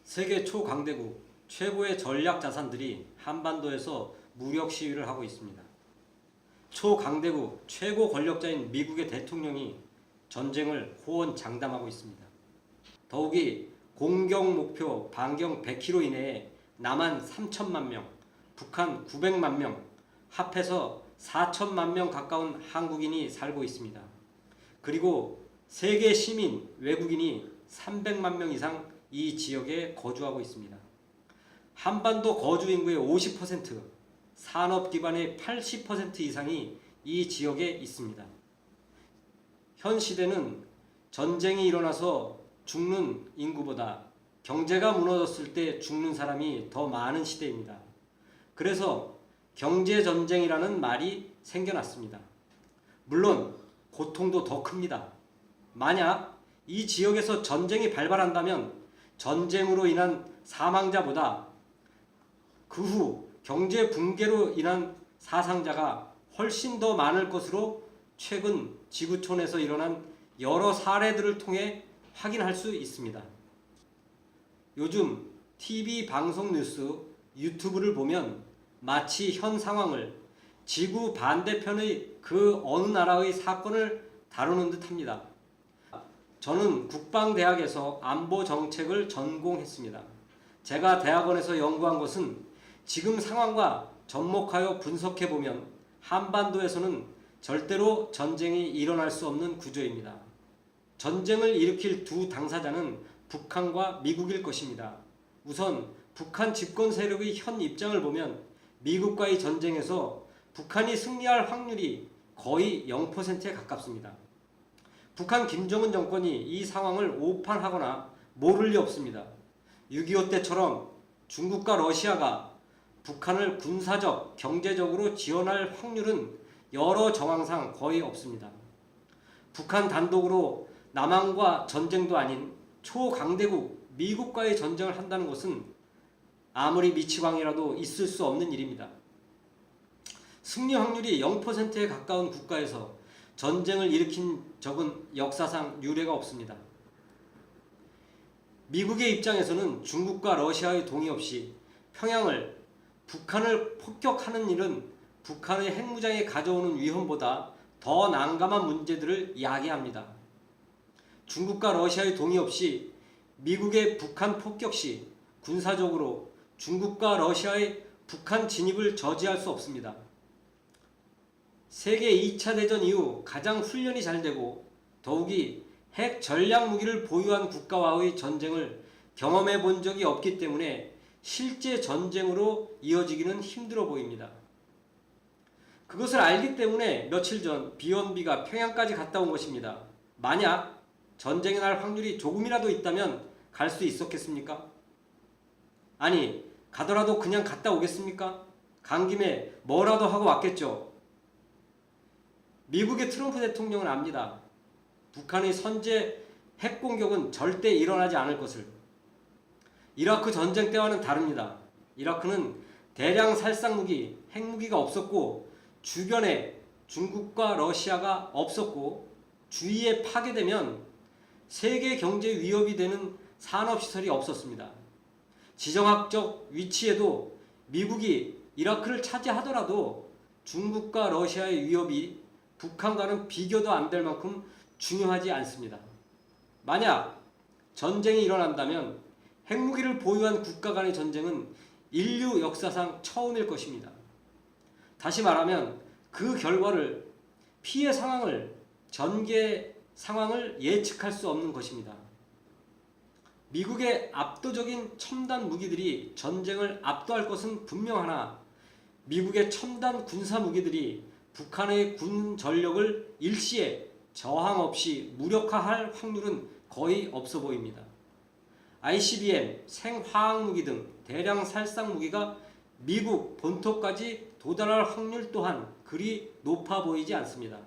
세계 초강대국 최고의 전략 자산들이 한반도에서 무력 시위를 하고 있습니다. 초강대국 최고 권력자인 미국의 대통령이 전쟁을 호언장담하고 있습니다. 더욱이 공격 목표 반경 100km 이내에 남한 3천만 명, 북한 900만 명, 합해서 4천만 명 가까운 한국인이 살고 있습니다. 그리고 세계 시민, 외국인이 300만 명 이상 이 지역에 거주하고 있습니다. 한반도 거주 인구의 50%, 산업 기반의 80% 이상이 이 지역에 있습니다. 현 시대는 전쟁이 일어나서 죽는 인구보다 경제가 무너졌을 때 죽는 사람이 더 많은 시대입니다. 그래서 경제전쟁이라는 말이 생겨났습니다. 물론 고통도 더 큽니다. 만약 이 지역에서 전쟁이 발발한다면 전쟁으로 인한 사망자보다 그 후 경제 붕괴로 인한 사상자가 훨씬 더 많을 것으로 최근 지구촌에서 일어난 여러 사례들을 통해 확인할 수 있습니다. 요즘 TV 방송 뉴스, 유튜브를 보면 마치 현 상황을 지구 반대편의 그 어느 나라의 사건을 다루는 듯 합니다. 저는 국방대학에서 안보정책을 전공했습니다. 제가 대학원에서 연구한 것은 지금 상황과 접목하여 분석해보면 한반도에서는 절대로 전쟁이 일어날 수 없는 구조입니다. 전쟁을 일으킬 두 당사자는 북한과 미국일 것입니다. 우선 북한 집권 세력의 현 입장을 보면 미국과의 전쟁에서 북한이 승리할 확률이 거의 0%에 가깝습니다. 북한 김정은 정권이 이 상황을 오판하거나 모를 리 없습니다. 6.25 때처럼 중국과 러시아가 북한을 군사적, 경제적으로 지원할 확률은 여러 정황상 거의 없습니다. 북한 단독으로 남한과 전쟁도 아닌 초강대국 미국과의 전쟁을 한다는 것은 아무리 미치광이라도 있을 수 없는 일입니다. 승리 확률이 0%에 가까운 국가에서 전쟁을 일으킨 적은 역사상 유례가 없습니다. 미국의 입장에서는 중국과 러시아의 동의 없이 평양을 북한을 폭격하는 일은 북한의 핵무장에 가져오는 위험보다 더 난감한 문제들을 야기합니다. 중국과 러시아의 동의 없이 미국의 북한 폭격 시 군사적으로 중국과 러시아의 북한 진입을 저지할 수 없습니다. 세계 2차 대전 이후 가장 훈련이 잘 되고 더욱이 핵 전략 무기를 보유한 국가와의 전쟁을 경험해 본 적이 없기 때문에 실제 전쟁으로 이어지기는 힘들어 보입니다. 그것을 알기 때문에 며칠 전 비원비가 평양까지 갔다 온 것입니다. 만약 전쟁이 날 확률이 조금이라도 있다면 갈 수 있었겠습니까? 아니, 가더라도 그냥 갔다 오겠습니까? 간 김에 뭐라도 하고 왔겠죠. 미국의 트럼프 대통령은 압니다. 북한의 선제 핵공격은 절대 일어나지 않을 것을. 이라크 전쟁 때와는 다릅니다. 이라크는 대량 살상무기, 핵무기가 없었고 주변에 중국과 러시아가 없었고 주위에 파괴되면 세계 경제 위협이 되는 산업시설이 없었습니다. 지정학적 위치에도 미국이 이라크를 차지하더라도 중국과 러시아의 위협이 북한과는 비교도 안 될 만큼 중요하지 않습니다. 만약 전쟁이 일어난다면 핵무기를 보유한 국가 간의 전쟁은 인류 역사상 처음일 것입니다. 다시 말하면 그 결과를 피해 상황을 전개 상황을 예측할 수 없는 것입니다. 미국의 압도적인 첨단 무기들이 전쟁을 압도할 것은 분명하나 미국의 첨단 군사 무기들이 북한의 군 전력을 일시에 저항 없이 무력화할 확률은 거의 없어 보입니다. ICBM, 생화학무기 등 대량 살상무기가 미국 본토까지 도달할 확률 또한 그리 높아 보이지 않습니다.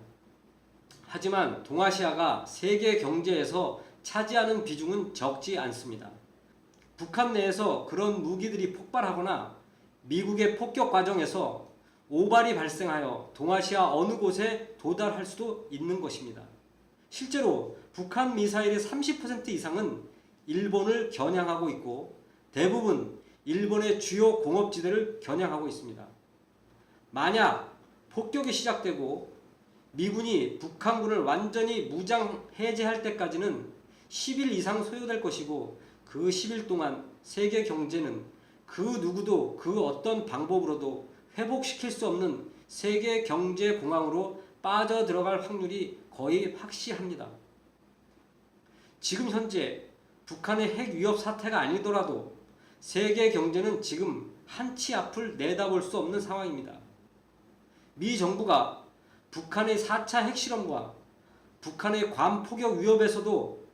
하지만 동아시아가 세계 경제에서 차지하는 비중은 적지 않습니다. 북한 내에서 그런 무기들이 폭발하거나 미국의 폭격 과정에서 오발이 발생하여 동아시아 어느 곳에 도달할 수도 있는 것입니다. 실제로 북한 미사일의 30% 이상은 일본을 겨냥하고 있고 대부분 일본의 주요 공업지대를 겨냥하고 있습니다. 만약 폭격이 시작되고 미군이 북한군을 완전히 무장 해제할 때까지는 10일 이상 소요될 것이고, 그 10일 동안 세계 경제는 그 누구도 그 어떤 방법으로도 회복시킬 수 없는 세계 경제 공황으로 빠져들어갈 확률이 거의 확실합니다. 지금 현재 북한의 핵 위협 사태가 아니더라도 세계 경제는 지금 한치 앞을 내다볼 수 없는 상황입니다. 미 정부가 북한의 4차 핵실험과 북한의 괌 포격 위협에서도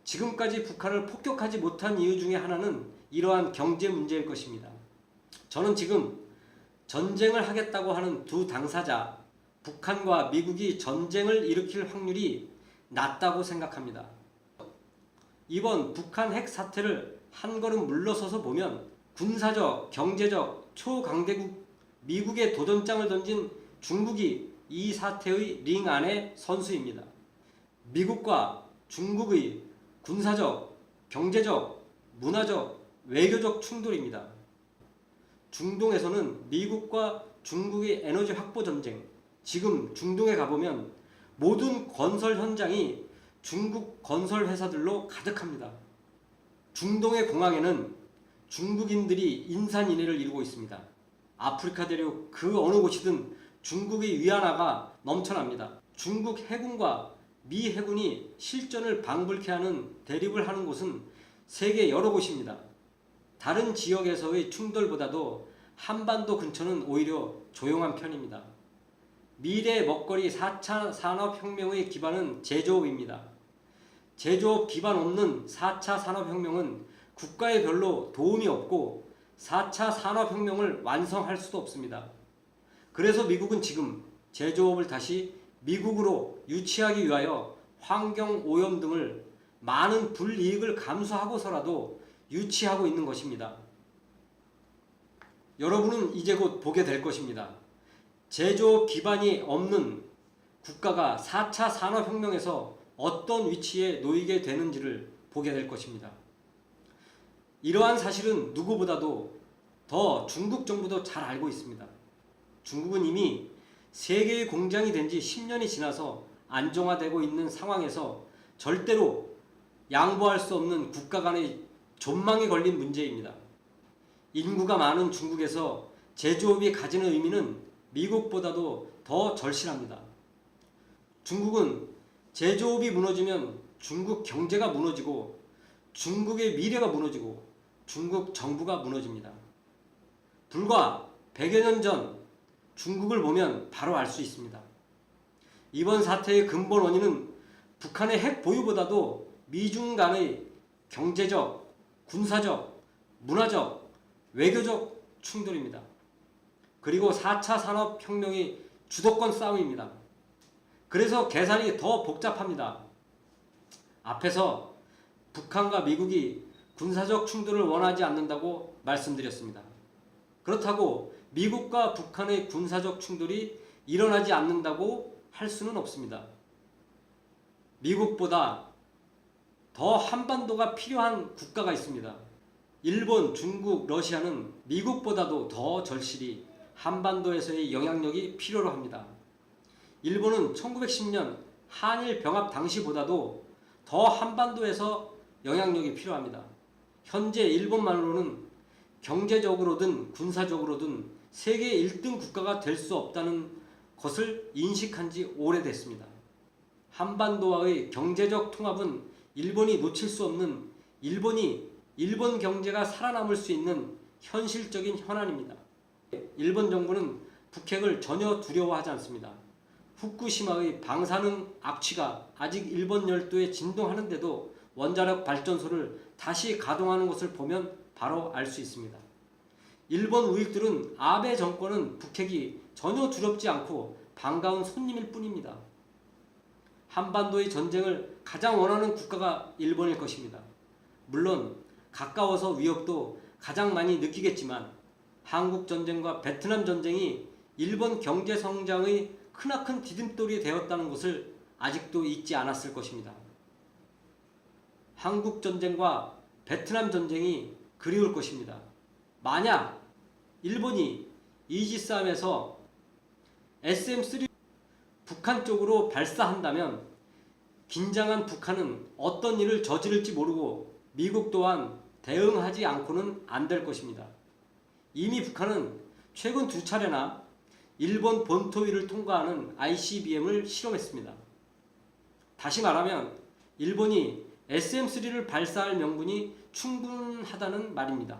지금까지 북한을 폭격하지 못한 이유 중에 하나는 이러한 경제 문제일 것입니다. 저는 지금 전쟁을 하겠다고 하는 두 당사자, 북한과 미국이 전쟁을 일으킬 확률이 낮다고 생각합니다. 이번 북한 핵 사태를 한 걸음 물러서서 보면 군사적, 경제적 초강대국 미국의 도전장을 던진 중국이 이 사태의 링 안의 선수입니다. 미국과 중국의 군사적, 경제적, 문화적, 외교적 충돌입니다. 중동에서는 미국과 중국의 에너지 확보 전쟁, 지금 중동에 가보면 모든 건설 현장이 중국 건설 회사들로 가득합니다. 중동의 공항에는 중국인들이 인산인해를 이루고 있습니다. 아프리카 대륙 그 어느 곳이든 중국의 위안화가 넘쳐납니다. 중국 해군과 미 해군이 실전을 방불케 하는 대립을 하는 곳은 세계 여러 곳입니다. 다른 지역에서의 충돌보다도 한반도 근처는 오히려 조용한 편입니다. 미래 먹거리 4차 산업혁명의 기반은 제조업입니다. 제조업 기반 없는 4차 산업혁명은 국가에 별로 도움이 없고 4차 산업혁명을 완성할 수도 없습니다. 그래서 미국은 지금 제조업을 다시 미국으로 유치하기 위하여 환경오염 등을 많은 불이익을 감수하고서라도 유치하고 있는 것입니다. 여러분은 이제 곧 보게 될 것입니다. 제조업 기반이 없는 국가가 4차 산업혁명에서 어떤 위치에 놓이게 되는지를 보게 될 것입니다. 이러한 사실은 누구보다도 더 중국 정부도 잘 알고 있습니다. 중국은 이미 세계의 공장이 된 지 10년이 지나서 안정화되고 있는 상황에서 절대로 양보할 수 없는 국가 간의 존망에 걸린 문제입니다. 인구가 많은 중국에서 제조업이 가지는 의미는 미국보다도 더 절실합니다. 중국은 제조업이 무너지면 중국 경제가 무너지고 중국의 미래가 무너지고 중국 정부가 무너집니다. 불과 100여 년 전 중국을 보면 바로 알 수 있습니다. 이번 사태의 근본 원인은 북한의 핵 보유보다도 미중 간의 경제적, 군사적, 문화적, 외교적 충돌입니다. 그리고 4차 산업혁명의 주도권 싸움입니다. 그래서 계산이 더 복잡합니다. 앞에서 북한과 미국이 군사적 충돌을 원하지 않는다고 말씀드렸습니다. 그렇다고 미국과 북한의 군사적 충돌이 일어나지 않는다고 할 수는 없습니다. 미국보다 더 한반도가 필요한 국가가 있습니다. 일본, 중국, 러시아는 미국보다도 더 절실히 한반도에서의 영향력이 필요로 합니다. 일본은 1910년 한일 병합 당시보다도 더 한반도에서 영향력이 필요합니다. 현재 일본만으로는 경제적으로든 군사적으로든 세계 1등 국가가 될 수 없다는 것을 인식한 지 오래됐습니다. 한반도와의 경제적 통합은 일본이 놓칠 수 없는, 일본 경제가 살아남을 수 있는 현실적인 현안입니다. 일본 정부는 북핵을 전혀 두려워하지 않습니다. 후쿠시마의 방사능 악취가 아직 일본 열도에 진동하는데도 원자력 발전소를 다시 가동하는 것을 보면 바로 알 수 있습니다. 일본 우익들은 아베 정권은 북핵이 전혀 두렵지 않고 반가운 손님일 뿐입니다. 한반도의 전쟁을 가장 원하는 국가가 일본일 것입니다. 물론 가까워서 위협도 가장 많이 느끼겠지만 한국 전쟁과 베트남 전쟁이 일본 경제 성장의 크나큰 디딤돌이 되었다는 것을 아직도 잊지 않았을 것입니다. 한국 전쟁과 베트남 전쟁이 그리울 것입니다. 만약 일본이 이지스함에서 SM-3 북한 쪽으로 발사한다면 긴장한 북한은 어떤 일을 저지를지 모르고 미국 또한 대응하지 않고는 안 될 것입니다. 이미 북한은 최근 2차례나 일본 본토 위를 통과하는 ICBM을 실험했습니다. 다시 말하면 일본이 SM-3를 발사할 명분이 충분하다는 말입니다.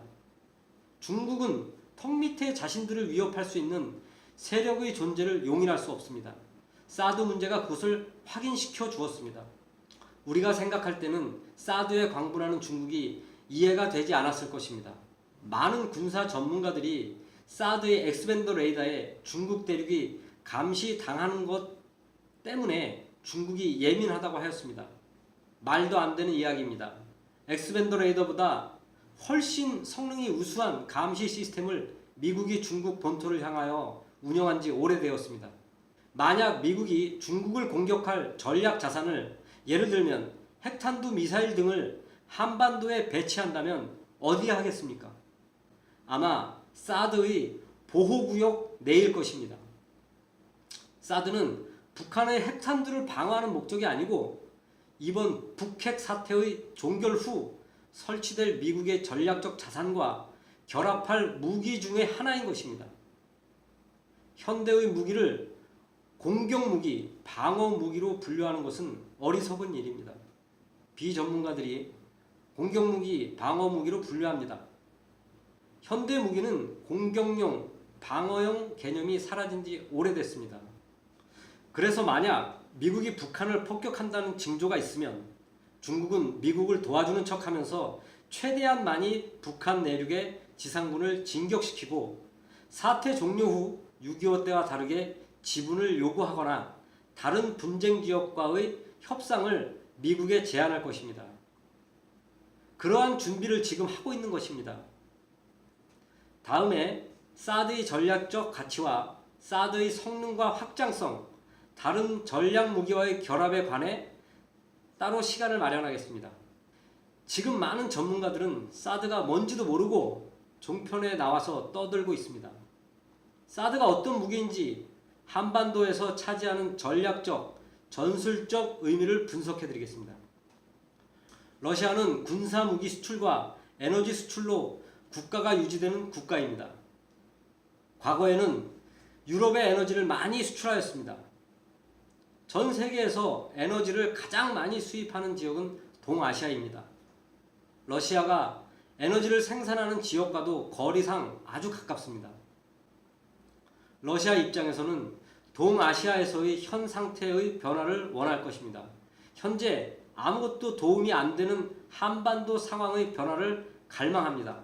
중국은 턱 밑에 자신들을 위협할 수 있는 세력의 존재를 용인할 수 없습니다. 사드 문제가 그것을 확인시켜 주었습니다. 우리가 생각할 때는 사드에 광분하는 중국이 이해가 되지 않았을 것입니다. 많은 군사 전문가들이 사드의 엑스밴더 레이더에 중국 대륙이 감시당하는 것 때문에 중국이 예민하다고 하였습니다. 말도 안 되는 이야기입니다. 엑스밴더 레이더보다 훨씬 성능이 우수한 감시 시스템을 미국이 중국 본토를 향하여 운영한 지 오래되었습니다. 만약 미국이 중국을 공격할 전략 자산을 예를 들면 핵탄두 미사일 등을 한반도에 배치한다면 어디에 하겠습니까? 아마 사드의 보호구역 내일 것입니다. 사드는 북한의 핵탄두를 방어하는 목적이 아니고 이번 북핵 사태의 종결 후 설치될 미국의 전략적 자산과 결합할 무기 중의 하나인 것입니다. 현대의 무기를 공격무기, 방어무기로 분류하는 것은 어리석은 일입니다. 비전문가들이 공격무기, 방어무기로 분류합니다. 현대 무기는 공격용, 방어용 개념이 사라진 지 오래됐습니다. 그래서 만약 미국이 북한을 폭격한다는 징조가 있으면 중국은 미국을 도와주는 척하면서 최대한 많이 북한 내륙의 지상군을 진격시키고 사태 종료 후 6.25 때와 다르게 지분을 요구하거나 다른 분쟁 지역과의 협상을 미국에 제안할 것입니다. 그러한 준비를 지금 하고 있는 것입니다. 다음에 사드의 전략적 가치와 사드의 성능과 확장성, 다른 전략 무기와의 결합에 관해 따로 시간을 마련하겠습니다. 지금 많은 전문가들은 사드가 뭔지도 모르고 종편에 나와서 떠들고 있습니다. 사드가 어떤 무기인지 한반도에서 차지하는 전략적, 전술적 의미를 분석해 드리겠습니다. 러시아는 군사무기 수출과 에너지 수출로 국가가 유지되는 국가입니다. 과거에는 유럽의 에너지를 많이 수출하였습니다. 전 세계에서 에너지를 가장 많이 수입하는 지역은 동아시아입니다. 러시아가 에너지를 생산하는 지역과도 거리상 아주 가깝습니다. 러시아 입장에서는 동아시아에서의 현 상태의 변화를 원할 것입니다. 현재 아무것도 도움이 안 되는 한반도 상황의 변화를 갈망합니다.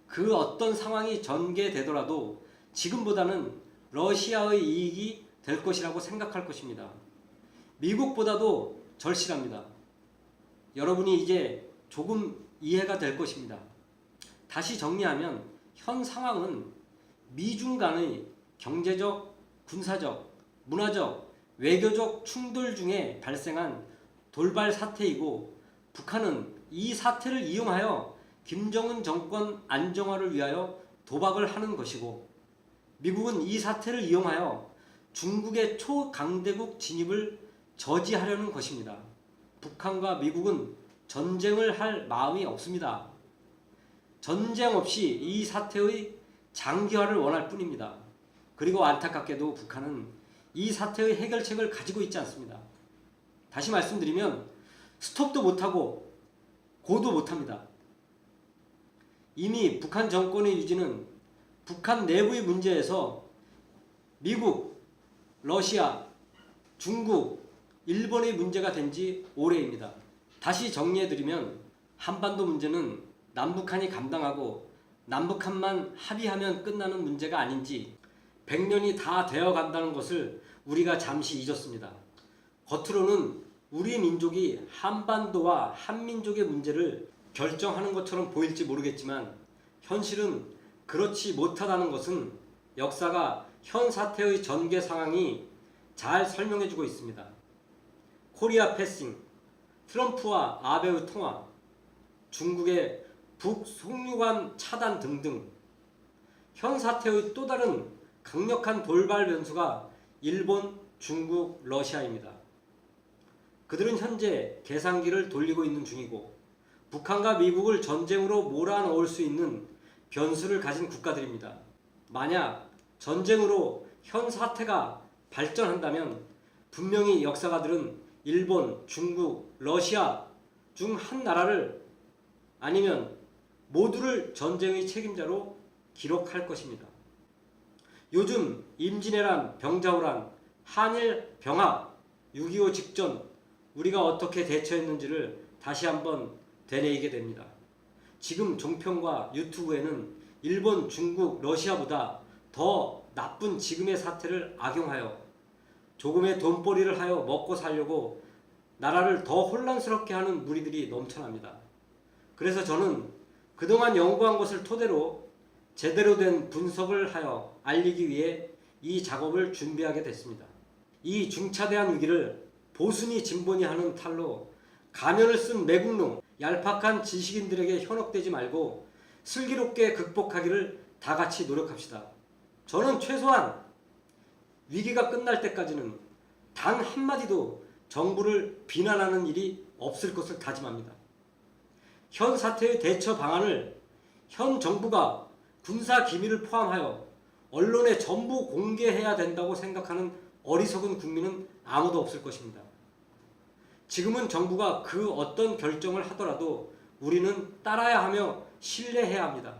그 어떤 상황이 전개되더라도 지금보다는 러시아의 이익이 될 것이라고 생각할 것입니다. 미국보다도 절실합니다. 여러분이 이제 조금 이해가 될 것입니다. 다시 정리하면 현 상황은 미중 간의 경제적, 군사적, 문화적, 외교적 충돌 중에 발생한 돌발 사태이고 북한은 이 사태를 이용하여 김정은 정권 안정화를 위하여 도박을 하는 것이고 미국은 이 사태를 이용하여 중국의 초강대국 진입을 저지하려는 것입니다. 북한과 미국은 전쟁을 할 마음이 없습니다. 전쟁 없이 이 사태의 장기화를 원할 뿐입니다. 그리고 안타깝게도 북한은 이 사태의 해결책을 가지고 있지 않습니다. 다시 말씀드리면 스톱도 못하고 고도 못합니다. 이미 북한 정권의 유지는 북한 내부의 문제에서 미국, 러시아, 중국, 일본의 문제가 된 지 오래입니다. 다시 정리해드리면 한반도 문제는 남북한이 감당하고 남북한만 합의하면 끝나는 문제가 아닌지 100년이 다 되어간다는 것을 우리가 잠시 잊었습니다. 겉으로는 우리 민족이 한반도와 한민족의 문제를 결정하는 것처럼 보일지 모르겠지만 현실은 그렇지 못하다는 것은 역사가 현 사태의 전개 상황이 잘 설명해주고 있습니다. 코리아 패싱, 트럼프와 아베의 통화, 중국의 북송유관 차단 등등 현 사태의 또 다른 강력한 돌발 변수가 일본, 중국, 러시아입니다. 그들은 현재 계산기를 돌리고 있는 중이고 북한과 미국을 전쟁으로 몰아넣을 수 있는 변수를 가진 국가들입니다. 만약 전쟁으로 현 사태가 발전한다면 분명히 역사가들은 일본, 중국, 러시아 중 한 나라를 아니면 모두를 전쟁의 책임자로 기록할 것입니다. 요즘 임진왜란, 병자호란, 한일 병합, 6.25 직전 우리가 어떻게 대처했는지를 다시 한번 되뇌이게 됩니다. 지금 종편과 유튜브에는 일본, 중국, 러시아보다 더 나쁜 지금의 사태를 악용하여 조금의 돈벌이를 하여 먹고 살려고 나라를 더 혼란스럽게 하는 무리들이 넘쳐납니다. 그래서 저는 그동안 연구한 것을 토대로 제대로 된 분석을 하여 알리기 위해 이 작업을 준비하게 됐습니다. 이 중차대한 위기를 보수니 진보니 하는 탈로 가면을 쓴 매국노, 얄팍한 지식인들에게 현혹되지 말고 슬기롭게 극복하기를 다 같이 노력합시다. 저는 최소한 위기가 끝날 때까지는 단 한마디도 정부를 비난하는 일이 없을 것을 다짐합니다. 현 사태의 대처 방안을 현 정부가 군사 기밀을 포함하여 언론에 전부 공개해야 된다고 생각하는 어리석은 국민은 아무도 없을 것입니다. 지금은 정부가 그 어떤 결정을 하더라도 우리는 따라야 하며 신뢰해야 합니다.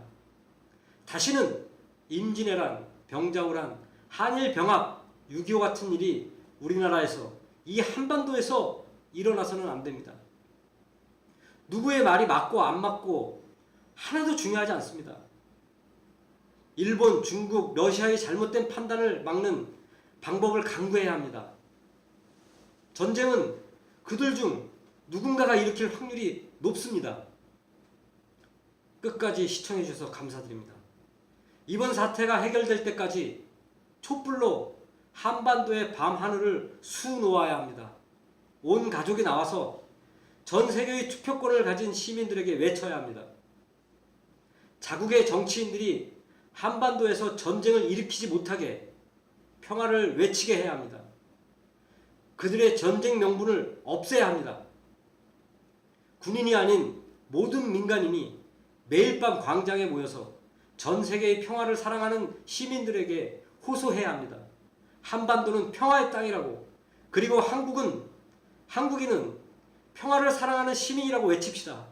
다시는 임진왜란, 병자호란, 한일 병합, 6.25 같은 일이 우리나라에서 이 한반도에서 일어나서는 안 됩니다. 누구의 말이 맞고 안 맞고 하나도 중요하지 않습니다. 일본, 중국, 러시아의 잘못된 판단을 막는 방법을 강구해야 합니다. 전쟁은 그들 중 누군가가 일으킬 확률이 높습니다. 끝까지 시청해 주셔서 감사드립니다. 이번 사태가 해결될 때까지 촛불로 한반도의 밤하늘을 수놓아야 합니다. 온 가족이 나와서 전 세계의 투표권을 가진 시민들에게 외쳐야 합니다. 자국의 정치인들이 한반도에서 전쟁을 일으키지 못하게 평화를 외치게 해야 합니다. 그들의 전쟁 명분을 없애야 합니다. 군인이 아닌 모든 민간인이 매일 밤 광장에 모여서 전 세계의 평화를 사랑하는 시민들에게 호소해야 합니다. 한반도는 평화의 땅이라고, 그리고 한국인은 평화를 사랑하는 시민이라고 외칩시다.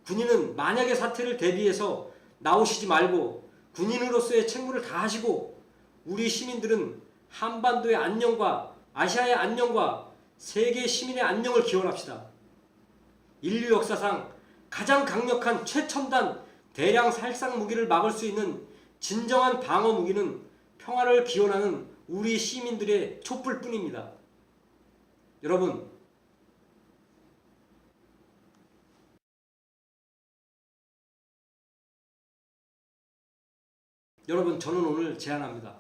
군인은 만약의 사태를 대비해서 나오시지 말고 군인으로서의 책무를 다하시고 우리 시민들은 한반도의 안녕과 아시아의 안녕과 세계 시민의 안녕을 기원합시다. 인류 역사상 가장 강력한 최첨단 대량 살상 무기를 막을 수 있는 진정한 방어 무기는 평화를 기원하는 우리 시민들의 촛불뿐입니다. 여러분, 저는 오늘 제안합니다.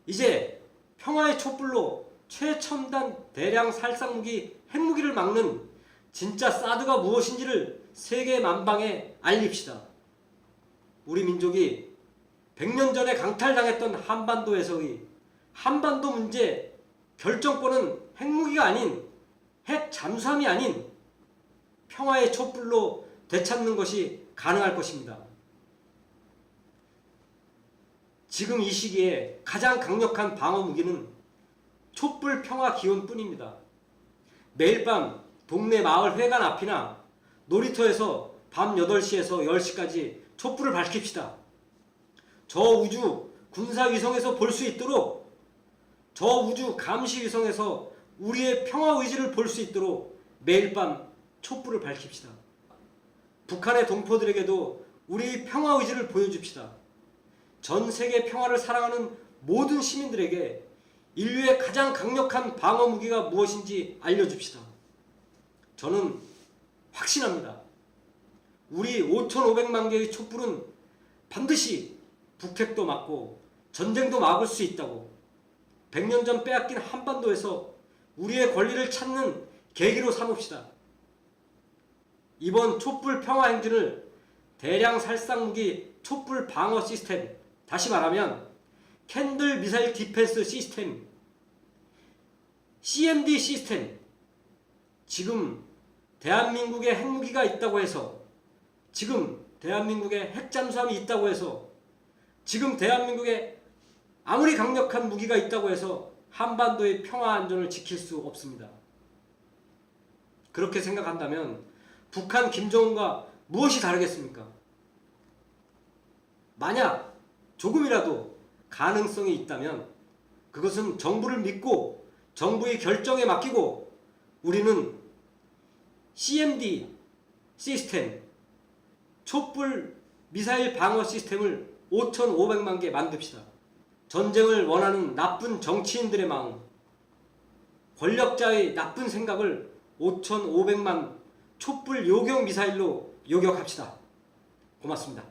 이제 평화의 촛불로 최첨단 대량 살상무기 핵무기를 막는 진짜 사드가 무엇인지를 세계 만방에 알립시다. 우리 민족이 100년 전에 강탈당했던 한반도에서의 한반도 문제 결정권은 핵무기가 아닌, 핵 잠수함이 아닌 평화의 촛불로 되찾는 것이 가능할 것입니다. 지금 이 시기에 가장 강력한 방어 무기는 촛불 평화 기원뿐입니다. 매일 밤 동네 마을 회관 앞이나 놀이터에서 밤 8시에서 10시까지 촛불을 밝힙시다. 저 우주 군사위성에서 볼 수 있도록, 저 우주 감시위성에서 우리의 평화 의지를 볼 수 있도록 매일 밤 촛불을 밝힙시다. 북한의 동포들에게도 우리 평화 의지를 보여줍시다. 전 세계 평화를 사랑하는 모든 시민들에게 인류의 가장 강력한 방어 무기가 무엇인지 알려줍시다. 저는 확신합니다. 우리 5,500만 개의 촛불은 반드시 북핵도 막고 전쟁도 막을 수 있다고, 100년 전 빼앗긴 한반도에서 우리의 권리를 찾는 계기로 삼읍시다. 이번 촛불 평화 행진을 대량 살상 무기 촛불 방어 시스템, 다시 말하면 캔들 미사일 디펜스 시스템, CMD 시스템, 지금 대한민국에 핵무기가 있다고 해서, 지금 대한민국에 핵잠수함이 있다고 해서, 지금 대한민국에 아무리 강력한 무기가 있다고 해서 한반도의 평화 안전을 지킬 수 없습니다. 그렇게 생각한다면 북한 김정은과 무엇이 다르겠습니까? 만약 조금이라도 가능성이 있다면 그것은 정부를 믿고 정부의 결정에 맡기고 우리는 CMD 시스템, 촛불 미사일 방어 시스템을 5,500만 개 만듭시다. 전쟁을 원하는 나쁜 정치인들의 마음, 권력자의 나쁜 생각을 5,500만 촛불 요격 미사일로 요격합시다. 고맙습니다.